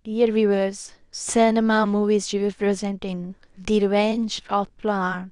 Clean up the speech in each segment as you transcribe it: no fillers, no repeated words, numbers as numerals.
Dear viewers, Cinema Movies Review presenting The Revenge of Plant।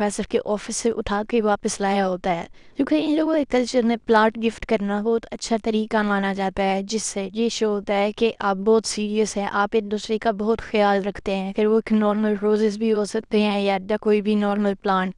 Professor کے office سے اٹھا کے واپس لایا ہوتا ہے، کیونکہ ان لوگوں کے کلچر میں پلانٹ گفٹ کرنا بہت اچھا طریقہ مانا جاتا ہے، جس سے یہ شو ہوتا ہے کہ آپ بہت سیریس ہیں، آپ ایک دوسرے کا بہت خیال رکھتے ہیں، پھر وہ نارمل روزز بھی ہو سکتے ہیں یا کوئی بھی نارمل پلانٹ۔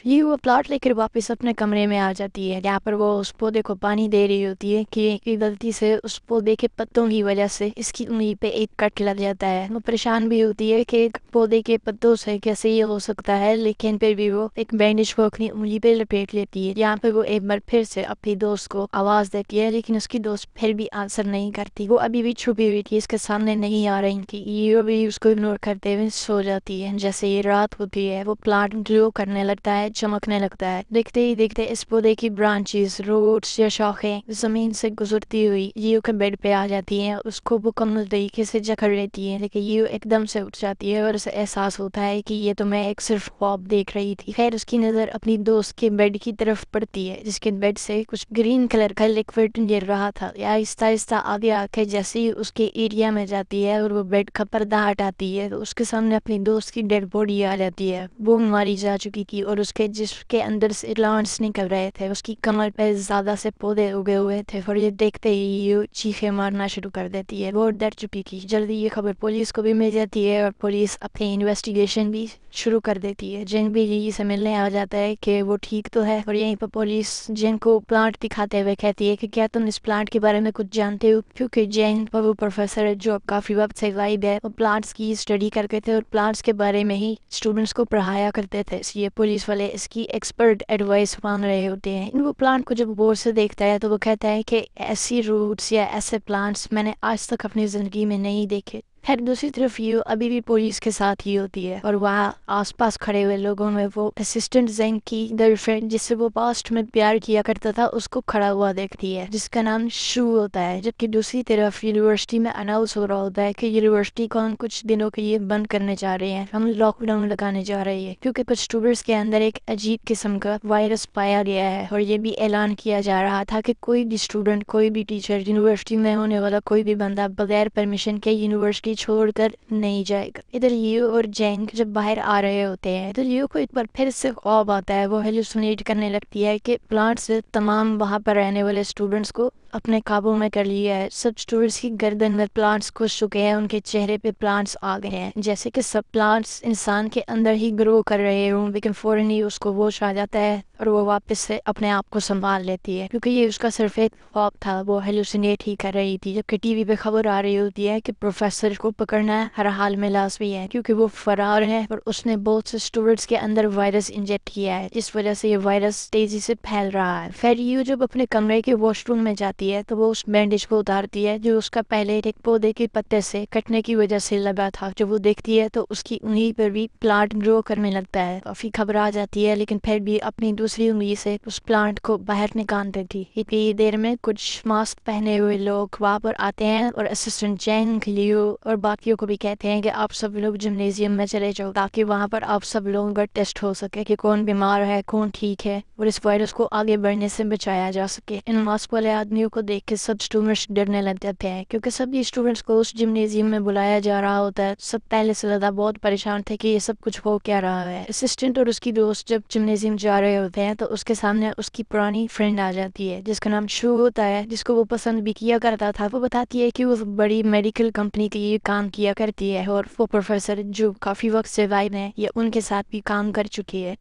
یہ وہ پلاٹ لے کر واپس اپنے کمرے میں آ جاتی ہے، یہاں پر وہ اس پودے کو پانی دے رہی ہوتی ہے کہ غلطی سے اس پودے کے پتوں کی وجہ سے اس کی انگلی پہ ایک کٹ لگ جاتا ہے۔ وہ پریشان بھی ہوتی ہے کہ ایک پودے کے پتوں سے کیسے یہ ہو سکتا ہے، لیکن پھر بھی وہ ایک بینڈیج کو اپنی انگلی پہ لپیٹ لیتی ہے۔ یہاں پہ وہ ایک بار پھر سے اپنی دوست کو آواز دیتی ہے، لیکن اس کی دوست پھر بھی آنسر نہیں کرتی، وہ ابھی بھی چھپی ہوئی تھی، اس کے سامنے نہیں آ رہی تھی، یہ بھی اس کو اگنور کرتے ہوئے سو جاتی ہے۔ جیسے یہ رات ہوتی ہے وہ پلانٹ گلو کرنے لگتا ہے، چمکنے لگتا ہے، دیکھتے ہی دیکھتے اس پودے کی برانچز، روٹس یا شاخیں زمین سے گزرتی ہوئی یہ کے بیڈ پہ آ جاتی ہیں، اس کو مکمل طریقے سے جکڑ لیتی ہے، لیکن یہ ایک دم سے اٹھ جاتی ہے اور اسے احساس ہوتا ہے کہ یہ تو میں ایک صرف خواب دیکھ رہی تھی۔ خیر اس کی نظر اپنی دوست کے بیڈ کی طرف پڑتی ہے، جس کے بیڈ سے کچھ گرین کلر کا لیکوڈ گر رہا تھا، یا آہستہ آہستہ آگے آ کے جیسے ہی اس کے ایریا میں جاتی ہے اور وہ بیڈ کا پردہ ہٹاتی ہے تو اس کے سامنے اپنی دوست کی ڈیڈ باڈی آ جاتی ہے، وہ ماری جا چکی تھی اور اس کے جسم کے اندر سے پلانٹس نکل رہے تھے، اس کی کمر پہ زیادہ سے پودے اگے ہوئے تھے، اور یہ دیکھتے ہی یہ چیخیں مارنا شروع کر دیتی ہے، وہ ڈر چکی تھی۔ جلدی یہ خبر پولیس کو بھی مل جاتی ہے اور پولیس اپنی انویسٹیگیشن بھی شروع کر دیتی ہے۔ جین بھی جی سے ملنے آ جاتا ہے کہ وہ ٹھیک تو ہے، اور یہیں پر پولیس جین کو پلانٹ دکھاتے ہوئے کہتی ہے کہ کیا تم اس پلانٹ کے بارے میں کچھ جانتے ہو، کیونکہ جین پر وہ پروفیسر جو کافی وقت سے غائب ہے، وہ پلانٹس کی اسٹڈی کرتے تھے اور پلانٹس کے بارے میں ہی اسٹوڈنٹس کو پڑھایا کرتے تھے، اس لیے پولیس والے اس کی ایکسپرٹ ایڈوائس مان رہے ہوتے ہیں۔ وہ پلانٹ کو جب غور سے دیکھتا ہے تو وہ کہتا ہے کہ ایسی روٹس یا ایسے پلانٹس میں نے آج تک اپنی زندگی میں نہیں دیکھے۔ پھر دوسری طرف یہ ابھی بھی پولیس کے ساتھ ہی ہوتی ہے، اور وہاں آس پاس کھڑے ہوئے لوگوں میں وہ اسسٹنٹ زینگ کی گرل فرینڈ جس سے وہ پاسٹ میں پیار کیا کرتا تھا اس کو کھڑا ہوا دیکھتی ہے، جس کا نام شو ہوتا ہے، جبکہ دوسری طرف یونیورسٹی میں اناؤنس ہو رہا ہوتا ہے کہ یونیورسٹی کو ہم کچھ دنوں کے لیے بند کرنے جا رہے ہیں، ہم لاک ڈاؤن لگانے جا رہے ہیں، کیونکہ کچھ اسٹوڈنٹس کے اندر ایک عجیب قسم کا وائرس پایا گیا ہے، اور یہ بھی اعلان کیا جا رہا تھا کہ کوئی بھی اسٹوڈنٹ، کوئی بھی ٹیچر، یونیورسٹی میں ہونے والا کوئی بھی بندہ بغیر پرمیشن کے یونیورسٹی چھوڑ کر نہیں جائے گا۔ ادھر لیو اور جینگ جب باہر آ رہے ہوتے ہیں تو لیو کو ایک بار پھر سے خواب آتا ہے، وہ ہیلوسینیٹ کرنے لگتی ہے کہ پلانٹس تمام وہاں پر رہنے والے اسٹوڈنٹس کو اپنے قابو میں کر لیا ہے، سب اسٹوڈنٹس کی گردن میں پلانٹس گھس چکے ہیں، ان کے چہرے پہ پلانٹس آ گئے ہیں، جیسے کہ سب پلانٹس انسان کے اندر ہی گرو کر رہے ہوں، لیکن فوراً ہی اس کو ہوش آ جاتا ہے اور وہ واپس سے اپنے آپ کو سنبھال لیتی ہے، کیونکہ یہ اس کا صرف ایک خواب تھا، وہ ہیلوسینیٹ ہی کر رہی تھی۔ جبکہ ٹی وی پہ خبر آ رہی ہوتی ہے کہ پروفیسر کو پکڑنا ہر حال میں لازمی ہے، کیونکہ وہ فرار ہے اور اس نے بہت سے اسٹوڈنٹس کے اندر وائرس انجیکٹ کیا ہے، جس وجہ سے یہ وائرس تیزی سے پھیل رہا ہے۔ پھر یہ جب اپنے کمرے کے واش روم میں جاتی ہے تو وہ اس بینڈیج کو اتارتی ہے جو اس کا پہلے ایک پودے کے پتے سے کٹنے کی وجہ سے لگا تھا، جب وہ دیکھتی ہے تو اس کی انگلی پر بھی پلانٹ گرو کرنے لگتا ہے، کافی گھبرا جاتی ہے، لیکن پھر بھی اپنی دوسری انگلی سے اس پلانٹ کو باہر نکالتی تھی۔ اتنی دیر میں کچھ ماسک پہنے ہوئے لوگ وہاں پر آتے ہیں اور اسسٹنٹ جینگ، لیو اور باقیوں کو بھی کہتے ہیں کہ آپ سب لوگ جمنیزیم میں چلے جاؤ تاکہ وہاں پر آپ سب لوگوں کا ٹیسٹ ہو سکے کہ کون بیمار ہے، کون ٹھیک ہے، اور اس وائرس کو آگے بڑھنے سے بچایا جا سکے۔ ان ماسک والے آدمیوں کو دیکھ کے سب اسٹوڈنٹس ڈرنے لگ جاتے ہیں، کیونکہ سب اسٹوڈنٹس کو اس جمنیزیم میں بلایا جا رہا ہوتا ہے، سب پہلے سے زیادہ بہت پریشان تھے کہ یہ سب کچھ ہو کیا رہا ہے۔ اسسٹنٹ اور اس کی دوست جب جمنیزیم جا رہے ہوتے ہیں تو اس کے سامنے اس کی پرانی فرینڈ آ جاتی ہے جس کا نام شو ہوتا ہے، جس کو وہ پسند بھی کیا کرتا تھا۔ وہ بتاتی ہے کہ وہ بڑی میڈیکل کمپنی کے لیے کام کیا کرتی ہے، اور وہ پروفیسر جو کافی وقت سے غائب ہیں یا ان کے ساتھ بھی کام کر چکی ہے۔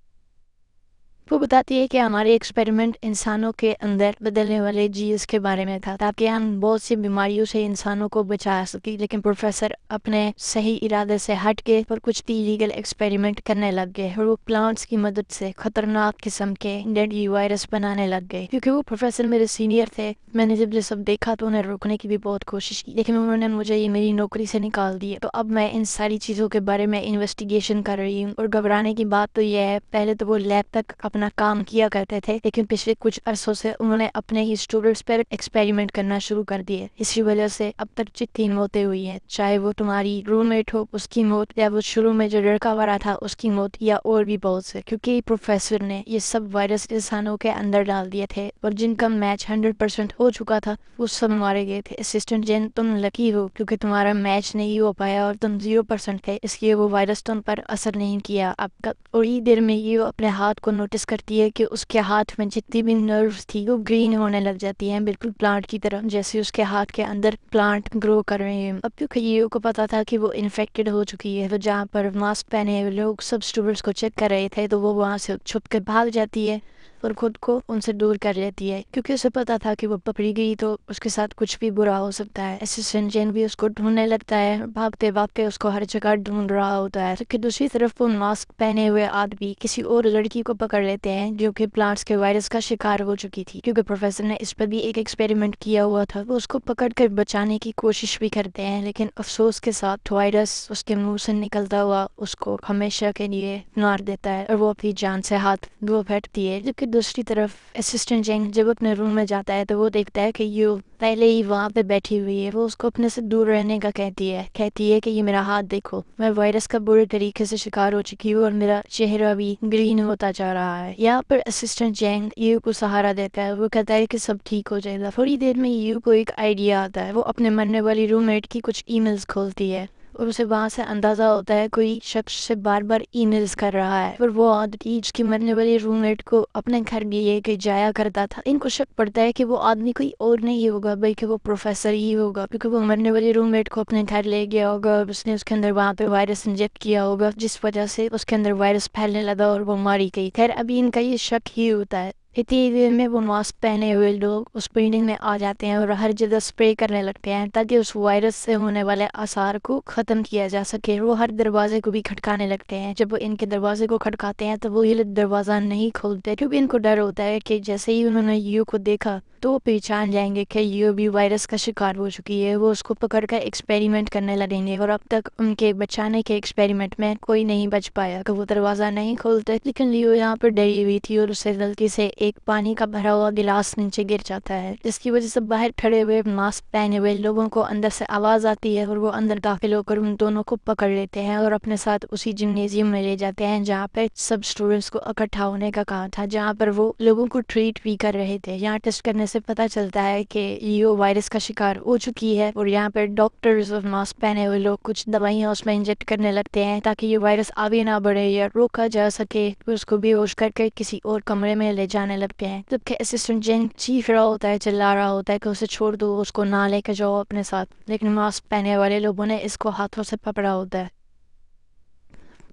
وہ بتاتی ہے کہ ہمارے ایکسپیریمنٹ انسانوں کے اندر بدلنے والے جینز کے بارے میں تھا تاکہ ہم بہت سی بیماریوں سے انسانوں کو بچا سکیں، لیکن پروفیسر اپنے صحیح ارادے سے ہٹ کے اور کچھ لیگل ایکسپیریمنٹ کرنے لگ گئے، اور وہ پلانٹس کی مدد سے خطرناک قسم کے ڈیڈلی وائرس بنانے لگ گئے۔ کیونکہ وہ پروفیسر میرے سینئر تھے، میں نے جب یہ سب دیکھا تو انہیں روکنے کی بھی بہت کوشش کی، لیکن انہوں نے مجھے یہ میری نوکری سے نکال دی، تو اب میں ان ساری چیزوں کے بارے میں انویسٹیگیشن کر رہی ہوں۔ اور گھبرانے کی بات تو یہ ہے، پہلے تو وہ لیب تک اپنا کام کیا کرتے تھے، لیکن پچھلے کچھ عرصوں سے انہوں نے اپنے ہی اسٹوڈنٹس پر ایکسپیریمنٹ کرنا شروع کر دیے۔ اسی وجہ سے اب تک جتنی موتیں ہوئی ہیں، چاہے وہ تمہاری روم میٹ ہو اس کی موت، یا وہ شروع میں جو لڑکا مرا تھا اس کی موت، یا اور بھی بہت سے، کیونکہ پروفیسر نے یہ سب وائرس انسانوں کے اندر ڈال دیے تھے، اور جن کا میچ 100% ہو چکا تھا وہ سب مارے گئے تھے۔ اسسٹنٹ جین، تم لکی ہو کیونکہ تمہارا میچ نہیں ہو پایا اور تم 0% تھے، اس لیے وہ وائرس تم پر اثر نہیں کیا اب تک۔ اور یہ دیر میں یہ اپنے ہاتھ کو نوٹس کرتی ہے کہ اس کے ہاتھ میں جتنی بھی نروز تھی وہ گرین ہونے لگ جاتی ہیں، بالکل پلانٹ کی طرح، جیسے اس کے ہاتھ کے اندر پلانٹ گرو کر رہے ہیں۔ اب کیونکہ یہ کو پتا تھا کہ وہ انفیکٹڈ ہو چکی ہے، تو جہاں پر ماسک پہنے ہوئے لوگ سب اسٹوڈنٹس کو چیک کر رہے تھے، تو وہ وہاں سے چھپ کے بھاگ جاتی ہے اور خود کو ان سے دور کر لیتی ہے، کیونکہ اسے پتا تھا کہ وہ پکڑی گئی تو اس کے ساتھ کچھ بھی برا ہو سکتا ہے۔ اسسٹنٹ جین بھی اس کو ڈھونڈنے لگتا ہے، بھاگتے بھاگتے اس کو ہر جگہ ڈھونڈ رہا ہوتا ہے، کہ دوسری طرف وہ ماسک پہنے ہوئے آدمی کسی اور لڑکی کو پکڑ لیتے ہیں جو کہ پلانٹس کے وائرس کا شکار ہو چکی تھی، کیونکہ پروفیسر نے اس پر بھی ایک ایکسپیریمنٹ کیا ہوا تھا۔ وہ اس کو پکڑ کر بچانے کی کوشش بھی کرتے ہیں، لیکن افسوس کے ساتھ وائرس اس کے منہ سے نکلتا ہوا اس کو ہمیشہ کے لیے مار دیتا ہے، اور وہ اپنی جان سے ہاتھ دھو بیٹھتی ہے۔ جبکہ دوسری طرف اسسٹنٹ جینگ جب اپنے روم میں جاتا ہے تو وہ دیکھتا ہے کہ یو پہلے ہی وہاں پہ بیٹھی ہوئی ہے۔ وہ اس کو اپنے سے دور رہنے کا کہتی ہے کہ یہ میرا ہاتھ دیکھو، میں وائرس کا برے طریقے سے شکار ہو چکی ہوں اور میرا چہرہ بھی گرین ہوتا جا رہا ہے۔ یہاں پر اسسٹنٹ جینگ یو کو سہارا دیتا ہے، وہ کہتا ہے کہ سب ٹھیک ہو جائے گا۔ تھوڑی دیر میں یو کو ایک آئیڈیا آتا ہے، وہ اپنے مرنے والی روم میٹ کی کچھ ای میلز کھولتی ہے اور اسے وہاں سے اندازہ ہوتا ہے کوئی شخص سے بار بار ای میلز کر رہا ہے، اور وہ آدمی جس کی مرنے والی روم میٹ کو اپنے گھر بھی لے کے جایا کرتا تھا۔ ان کو شک پڑتا ہے کہ وہ آدمی کوئی اور نہیں ہوگا بلکہ وہ پروفیسر ہی ہوگا، کیونکہ وہ مرنے والی روم میٹ کو اپنے گھر لے گیا ہوگا اور اس نے اس کے اندر وہاں پہ وائرس انجیکٹ کیا ہوگا، جس وجہ سے اس کے اندر وائرس پھیلنے لگا اور وہ ماری گئی۔ خیر ابھی ان کا یہ شک ہی ہوتا ہے، اتنی دیر میں وہ ماسک پہنے ہوئے لوگ اس بلڈنگ میں آ جاتے ہیں اور ہر جگہ اسپرے کرنے لگتے ہیں تاکہ اس وائرس سے ہونے والے آثار کو ختم کیا جا سکے۔ وہ ہر دروازے کو بھی کھٹکانے لگتے ہیں، جب وہ ان کے دروازے کو کھٹکاتے ہیں تو وہ یہ دروازہ نہیں کھولتے، کیونکہ ان کو ڈر ہوتا ہے کہ جیسے ہی انہوں نے یو کو دیکھا تو وہ پہچان جائیں گے کہ یو بھی وائرس کا شکار ہو چکی ہے، وہ اس کو پکڑ کر ایکسپیریمنٹ کرنے لگیں گے، اور اب تک ان کے بچانے کے ایکسپیریمنٹ میں کوئی نہیں بچ پایا کہ وہ دروازہ نہیں کھولتے۔ لیکن لیو یہاں پر ڈری ہوئی تھی اور اسے غلطی سے ایک پانی کا بھرا ہوا گلاس نیچے گر جاتا ہے، جس کی وجہ سے باہر کھڑے ہوئے ماسک پہنے ہوئے لوگوں کو اندر سے آواز آتی ہے اور وہ اندر داخل ہو کر ان دونوں کو پکڑ لیتے ہیں اور اپنے ساتھ اسی جمنیزیم میں لے جاتے ہیں جہاں پر سب اسٹوڈنٹس کو اکٹھا ہونے کا کہا تھا، جہاں پر وہ لوگوں کو ٹریٹ بھی کر رہے تھے۔ یہاں ٹیسٹ کرنے سے پتہ چلتا ہے کہ یہ وائرس کا شکار ہو چکی ہے، اور یہاں پر ڈاکٹرز اور ماسک پہنے ہوئے لوگ کچھ دوائیاں اس میں انجیکٹ کرنے لگتے ہیں تاکہ یہ وائرس آگے نہ بڑھے یا روکا جا سکے، اس کو بے ہوش کر کے کسی اور کمرے میں لے جانے لگتے ہیں۔ جبکہ اسسٹنٹ جین چیخ رہا ہوتا ہے، چلا رہا ہوتا ہے کہ اسے چھوڑ دو، اس کو نہ لے کے جاؤ اپنے ساتھ، لیکن ماسک پہنے والے لوگوں نے اس کو ہاتھوں سے پکڑا ہوتا ہے۔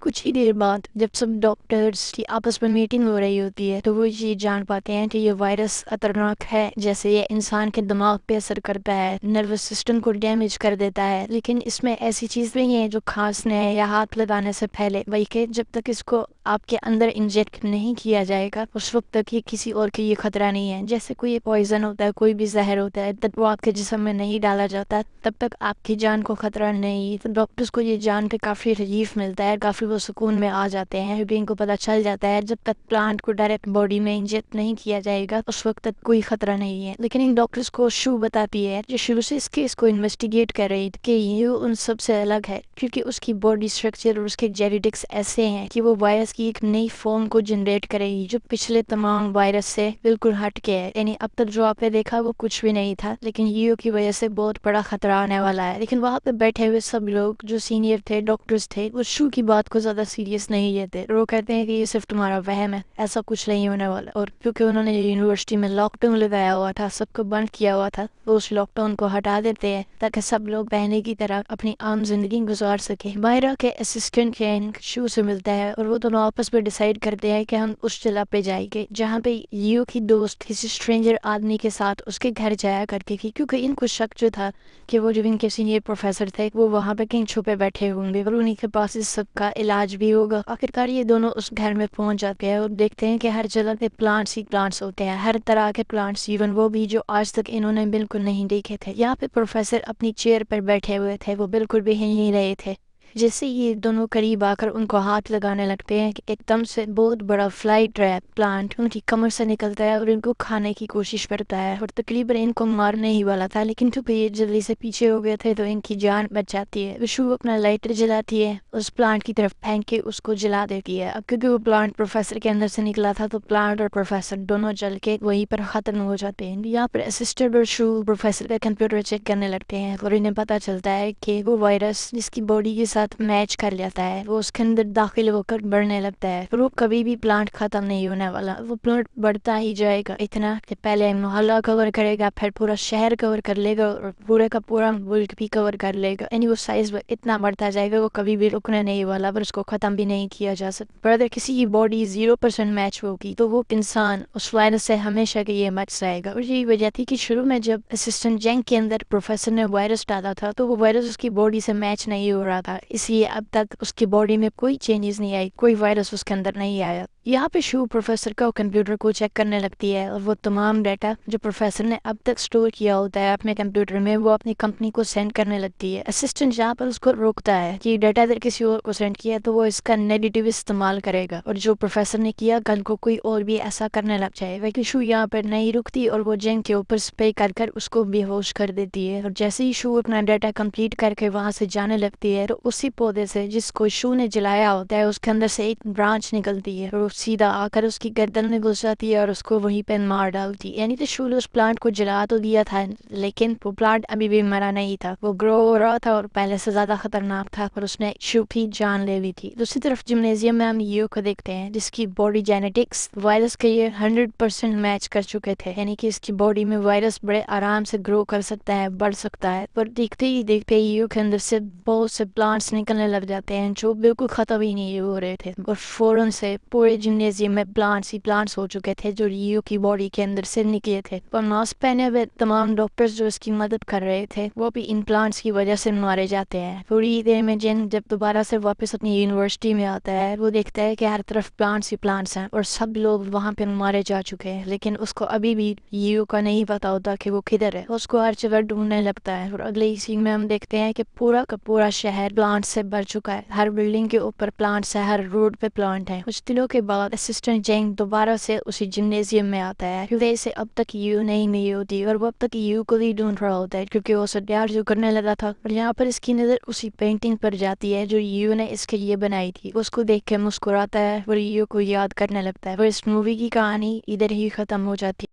کچھ ہی دیر بعد جب سب ڈاکٹرز کی آپس میں میٹنگ ہو رہی ہوتی ہے تو وہ یہ جان پاتے ہیں کہ یہ وائرس خطرناک ہے، جیسے یہ انسان کے دماغ پہ اثر کرتا ہے، نروس سسٹم کو ڈیمیج کر دیتا ہے، لیکن اس میں ایسی چیز نہیں ہے جو کھانسنے یا ہاتھ لگانے سے پہلے، بلکہ جب تک اس کو آپ کے اندر انجیکٹ نہیں کیا جائے گا اس وقت تک یہ کسی اور کے یہ خطرہ نہیں ہے۔ جیسے کوئی پوائزن ہوتا ہے، کوئی بھی زہر ہوتا ہے، تب وہ آپ کے جسم میں نہیں ڈالا جاتا تب تک آپ کی جان کو خطرہ نہیں۔ تو ڈاکٹرز کو یہ جان کے کافی ریلیف ملتا ہے، کافی وہ سکون میں آ جاتے ہیں، کیونکہ ان کو پتہ چل جاتا ہے جب تک پلانٹ کو ڈائریکٹ باڈی میں انجیکٹ نہیں کیا جائے گا اس وقت تک کوئی خطرہ نہیں ہے۔ لیکن ان ڈاکٹرز کو شو بتاتی ہے جو شروع سے اس کیس کو انویسٹیگیٹ کر رہی تھی کہ یہ ان سب سے الگ ہے، کیونکہ اس کی باڈی اسٹرکچر اور اس کے جینیٹکس ایسے ہیں کہ وہ وائرس کی ایک نئی فارم کو جنریٹ کرے گی جو پچھلے تمام وائرس سے بالکل ہٹ کے ہے۔ یعنی اب تک جو آپ نے دیکھا وہ کچھ بھی نہیں تھا، لیکن یو کی وجہ سے بہت بڑا خطرہ آنے والا ہے۔ لیکن وہاں پہ بیٹھے ہوئے سب لوگ جو سینئر تھے، ڈاکٹرز تھے، وہ شو کی بات کو زیادہ سیریس نہیں لیتے، وہ کہتے ہیں کہ یہ صرف تمہارا وہم ہے، ایسا کچھ نہیں ہونے والا۔ اور کیونکہ انہوں نے یونیورسٹی میں لاک ڈاؤن لگایا ہوا تھا، سب کو بند کیا ہوا تھا، وہ اس لاک ڈاؤن کو ہٹا دیتے ہیں تاکہ سب لوگ پہلے کی طرح اپنی عام زندگی گزار سکیں۔ مائرا کے اسسٹنٹ جینگ شو سے ملتا ہے اور وہ دونوں آپس میں ڈیسائیڈ کرتے ہیں کہ ہم اس جگہ پہ جائیں گے جہاں پہ یو کی دوست کسی اسٹرینجر آدمی کے ساتھ اس کے گھر جایا کرتی تھی، کیونکہ ان کو شک جو تھا کہ وہ جو ان کے سینئر پروفیسر تھے وہ وہاں پہ کہیں چھپے بیٹھے ہوں گے اور انہیں کے پاس اس سب کا علاج بھی ہوگا۔ آخرکار یہ دونوں اس گھر میں پہنچ جاتے ہیں اور دیکھتے ہیں کہ ہر جگہ پہ پلانٹس ہی پلانٹس ہوتے ہیں، ہر طرح کے پلانٹس، ایون وہ بھی جو آج تک انہوں نے بالکل نہیں دیکھے تھے۔ یہاں پہ پروفیسر اپنی چیئر پر بیٹھے ہوئے تھے، وہ بالکل بھی ہل نہیں رہے تھے، جیسے یہ دونوں قریب آ کر ان کو ہاتھ لگانے لگتے ہیں کہ ایک دم سے بہت بڑا فلائی ٹریپ پلانٹ ان کی کمر سے نکلتا ہے اور ان کو کھانے کی کوشش کرتا ہے، اور تقریباً ان کو مارنے ہی والا تھا، لیکن چونکہ یہ جلدی سے پیچھے ہو گئے تھے تو ان کی جان بچ جاتی ہے۔ شو اپنا لائٹر جلاتی ہے، اس پلانٹ کی طرف پھینک کے اس کو جلا دیتی ہے۔ اب کیونکہ وہ پلانٹ پروفیسر کے اندر سے نکلا تھا تو پلانٹ اور پروفیسر دونوں جل کے وہیں پر ختم ہو جاتے ہیں۔ یہاں پر اسسٹنٹ اور شو پروفیسر کا کمپیوٹر چیک کرنے لگتے ہیں اور انہیں پتہ چلتا ہے کہ وہ وائرس جس کی باڈی کے ساتھ میچ کر جاتا ہے وہ اس کے اندر داخل ہو کر بڑھنے لگتا ہے، اور وہ کبھی بھی پلانٹ ختم نہیں ہونے والا، وہ پلانٹ بڑھتا ہی جائے گا، اتنا کہ پہلے محلہ کور کرے گا، پھر پورا شہر کور کر لے گا اور پورے کا پورا ملک بھی کور کر لے گا۔ یعنی وہ سائز اتنا بڑھتا جائے گا، وہ کبھی بھی رکنے نہیں والا، پر اس کو ختم بھی نہیں کیا جا سکتا۔ پر اگر کسی کی باڈی 0% میچ ہوگی تو وہ انسان اس وائرس سے ہمیشہ کے لیے بچ جائے گا، اور یہی وجہ تھی کہ شروع میں جب اسسٹنٹ جینگ کے اندر پروفیسر نے وائرس ڈالا تھا تو وہ وائرس اس کی باڈی سے میچ نہیں ہو رہا تھا، اس لیے اب تک اس کی باڈی میں کوئی چینجز نہیں آئی، کوئی وائرس اس کے اندر نہیں آیا۔ یہاں پہ شو پروفیسر کا کمپیوٹر کو چیک کرنے لگتی ہے اور وہ تمام ڈیٹا جو پروفیسر نے اب تک سٹور کیا ہوتا ہے اپنے کمپیوٹر میں وہ اپنی کمپنی کو سینڈ کرنے لگتی ہے۔ اسسٹنٹ جہاں پر اس کو روکتا ہے کہ ڈیٹا اگر کسی اور کو سینڈ کیا تو وہ اس کا نیگیٹو استعمال کرے گا، اور جو پروفیسر نے کیا کل کو کوئی اور بھی ایسا کرنے لگ جائے، لیکن شو یہاں پر نہیں رکتی اور وہ جینگ کے اوپر اسپرے کر کر اس کو بے ہوش کر دیتی ہے، اور جیسے ہی شو اپنا ڈیٹا کمپلیٹ کر کے وہاں سے جانے لگتی ہے تو اسی پودے سے جس کو شو نے جلایا ہوتا ہے اس کے اندر سے ایک برانچ نکلتی ہے اور وہ سیدھا آ کر اس کی گردن میں گھس جاتی ہے اور اس کو وہیں پہ مار ڈالتی ہے۔ یعنی کہ شو نے اس پلانٹ کو جلا تو دیا تھا لیکن وہ پلانٹ ابھی بھی مرا نہیں تھا، وہ گرو ہو رہا تھا اور پہلے سے زیادہ خطرناک تھا، اور اس نے شو کی جان لے لی تھی۔ دوسری طرف جمنیزیم میں ہم یو کو دیکھتے ہیں جس کی باڈی جینیٹکس وائرس کے یہ 100% میچ کر چکے تھے، یعنی کہ اس کی باڈی میں وائرس بڑے آرام سے گرو کر سکتا ہے، بڑھ سکتا ہے، پر دیکھتے ہی دیکھتے یو کے اندر سے بہت سے پلانٹس نکلنے لگ جاتے ہیں جو بالکل ختم ہی نہیں ہو رہے تھے، اور فوراً سے پورے جمنیزیم میں پلانٹس ہی پلانٹس ہو چکے تھے جو یو کی باڈی کے اندر سے نکلے تھے، اور ماسک پہنے ہوئے تمام ڈاکٹرز جو اس کی مدد کر رہے تھے وہ بھی ان پلانٹس کی وجہ سے مارے جاتے ہیں۔ تھوڑی دیر میں جن جب دوبارہ سے واپس اپنی یونیورسٹی میں آتا ہے وہ دیکھتا ہے کہ ہر طرف پلانٹس ہی پلانٹس ہیں اور سب لوگ وہاں پہ مارے جا چکے ہیں، لیکن اس کو ابھی بھی یو کا نہیں پتا ہوتا کہ وہ کدھر ہے، اس کو ہر جگہ ڈھونڈنے لگتا ہے، اور اگلے سین میں ہم دیکھتے ہیں کہ پورا کا پورا شہر پلانٹ سے بھر چکا ہے، ہر بلڈنگ کے اوپر پلانٹس ہے، ہر روڈ پہ پلانٹ ہے۔ کچھ دنوں کے بعد اسسٹنٹ جینگ دوبارہ سے اسی جمنیزیم میں آتا ہے کیونکہ اسے اب تک یو نہیں ملی ہوتی اور وہ اب تک یو کو ہی ڈھونڈ رہا ہوتا ہے کیونکہ وہ سڈیار جو کرنے لگا تھا، اور یہاں پر اس کی نظر اسی پینٹنگ پر جاتی ہے جو یو نے اس کے لیے بنائی تھی، اس کو دیکھ کے مسکراتا ہے اور یو کو یاد کرنے لگتا ہے، اور اس مووی کی کہانی ادھر ہی ختم ہو جاتی ہے۔